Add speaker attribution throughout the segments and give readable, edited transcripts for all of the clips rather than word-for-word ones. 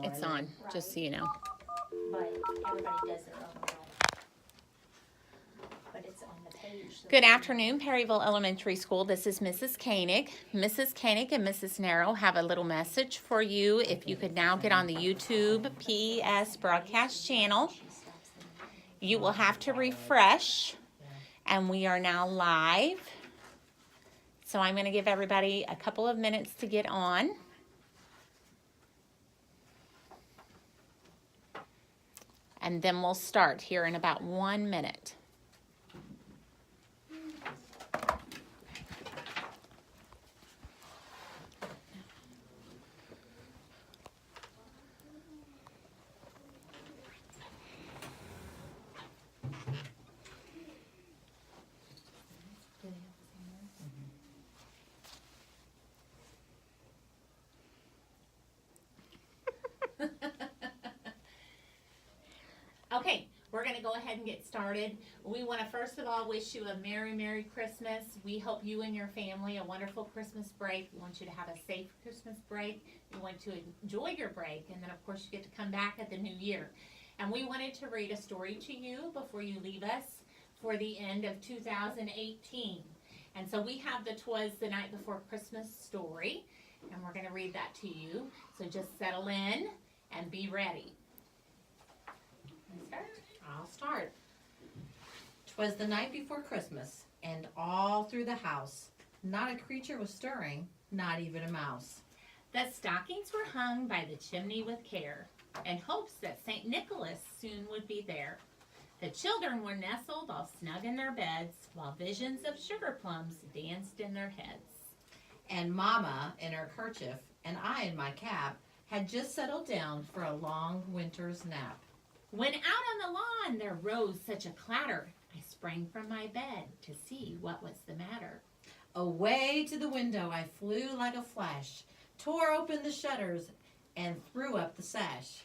Speaker 1: It's on, just so you know.
Speaker 2: But everybody does their own way. But it's on the page.
Speaker 1: Good afternoon, Perryville Elementary School. This is Mrs. Koenig. Mrs. Koenig and Mrs. Narrow have a little message for you. If you could now get on the YouTube PS broadcast channel, you will have to refresh, and we are now live. So I'm going to give everybody a couple of minutes to get on. And then we'll start here in about 1 minute. Okay, we're going to go ahead and get started. We want to first of all wish you a Merry, Merry Christmas. We hope you and your family a wonderful Christmas break. We want you to have a safe Christmas break. We want to enjoy your break, and then of course you get to come back at the new year. And we wanted to read a story to you before you leave us for the end of 2018. And so we have the 'Twas the Night Before Christmas story, and we're going to read that to you. So just settle in and be ready.
Speaker 3: I'll start. 'Twas the night before Christmas, and all through the house, not a creature was stirring, not even a mouse.
Speaker 1: The stockings were hung by the chimney with care, in hopes that St. Nicholas soon would be there. The children were nestled all snug in their beds, while visions of sugar plums danced in their heads.
Speaker 3: And Mama, in her kerchief, and I in my cap, had just settled down for a long winter's nap.
Speaker 1: When out on the lawn there rose such a clatter, I sprang from my bed to see what was the matter.
Speaker 3: Away to the window I flew like a flash, tore open the shutters, and threw up the sash.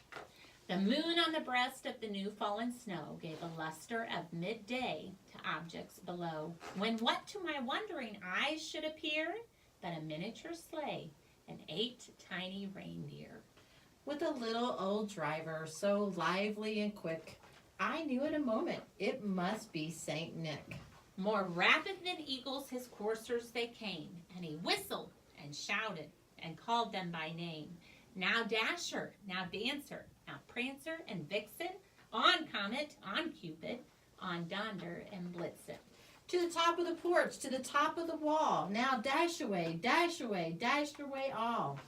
Speaker 1: The moon on the breast of the new fallen snow gave a luster of midday to objects below, when what to my wondering eyes should appear but a miniature sleigh and 8 tiny reindeer.
Speaker 3: With a little old driver so lively and quick, I knew in a moment it must be Saint Nick.
Speaker 1: More rapid than eagles his coursers they came, and he whistled and shouted and called them by name. Now Dasher, now Dancer, now Prancer and Vixen, on Comet, on Cupid, on Donder and Blitzen.
Speaker 3: To the top of the porch, to the top of the wall, now dash away, dash away, dash away all.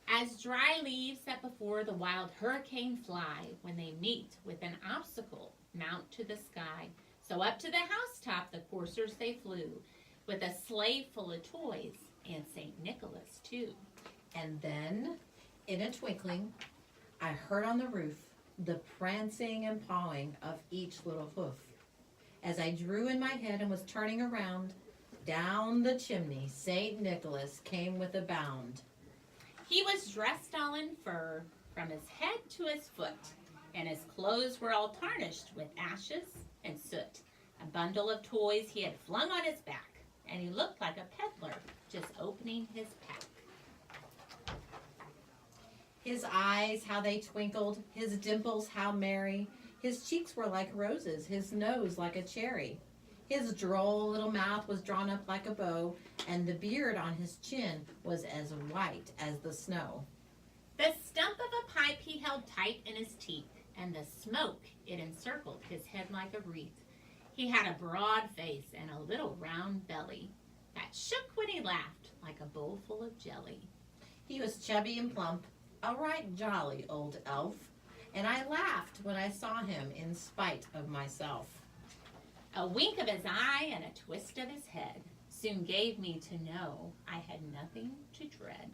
Speaker 1: As dry leaves that before the wild hurricane fly, when they meet with an obstacle, mount to the sky. So up to the housetop the coursers they flew, with a sleigh full of toys, and St. Nicholas too.
Speaker 3: And then, in a twinkling, I heard on the roof the prancing and pawing of each little hoof. As I drew in my head and was turning around, down the chimney St. Nicholas came with a bound.
Speaker 1: He was dressed all in fur, from his head to his foot, and his clothes were all tarnished with ashes and soot. A bundle of toys he had flung on his back, and he looked like a peddler just opening his pack.
Speaker 3: His eyes, how they twinkled, his dimples, how merry. His cheeks were like roses, his nose like a cherry. His droll little mouth was drawn up like a bow, and the beard on his chin was as white as the snow.
Speaker 1: The stump of a pipe he held tight in his teeth, and the smoke, it encircled his head like a wreath. He had a broad face and a little round belly that shook when he laughed like a bowl full of jelly.
Speaker 3: He was chubby and plump, a right jolly old elf, and I laughed when I saw him in spite of myself.
Speaker 1: A wink of his eye and a twist of his head soon gave me to know I had nothing to dread.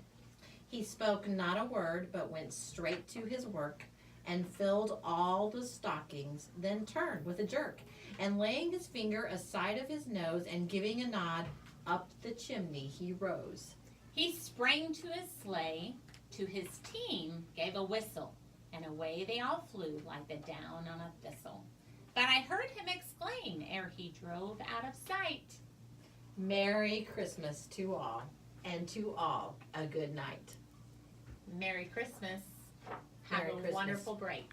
Speaker 3: He spoke not a word, but went straight to his work, and filled all the stockings, then turned with a jerk, and laying his finger aside of his nose, and giving a nod, up the chimney he rose.
Speaker 1: He sprang to his sleigh, to his team gave a whistle, and away they all flew like the down on a thistle. But I heard him exclaim ere he drove out of sight,
Speaker 3: Merry Christmas to all, and to all a good night.
Speaker 1: Merry Christmas. wonderful break.